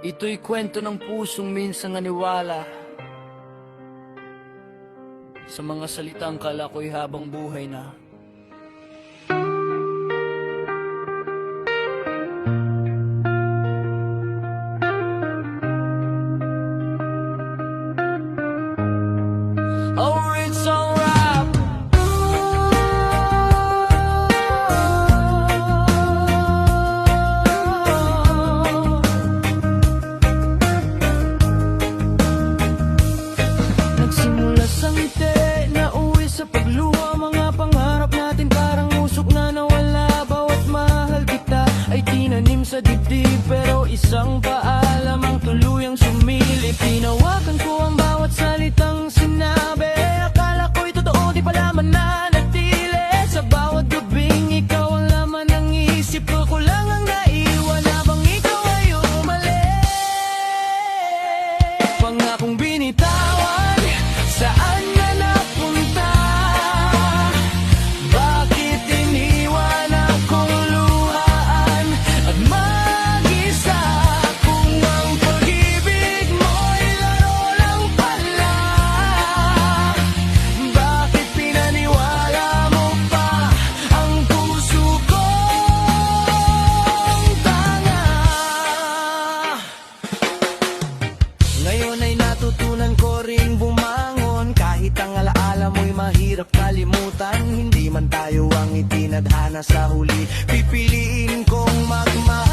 Ito'y kwento ng pusong minsang naniwala sa mga salitang kala ko'y habang buhay na. Oh, it's alright. Nagsimula sa ngiti, nauwi sa pagluha. Mga pangarap natin parang usok na nawala. Bawat mahal kita ay tinanim sa dibdib, pero isang paalam ang tuluyang sumilip. Tinawakan ko ang bawat salitang sinabi. Akala ko'y totoo, di pala mananatili. Sa bawat gabing ikaw ang laman ng isip ko. Ko lang ang naiwan habang ikaw ay umalis. Pangakong binitawan, saan na napunta? Bakit iniwan akong luhaan at mag-isa? Kung ang pag-ibig mo'y laro lang pala, bakit pinaniwala mo pa ang puso kong tanga? Ngayon ay natutunan ko ring bumangon, kahit ang alaala mo'y mahirap kalimutan. Hindi man tayo ang itinadhana sa huli, pipiliin kong magmahal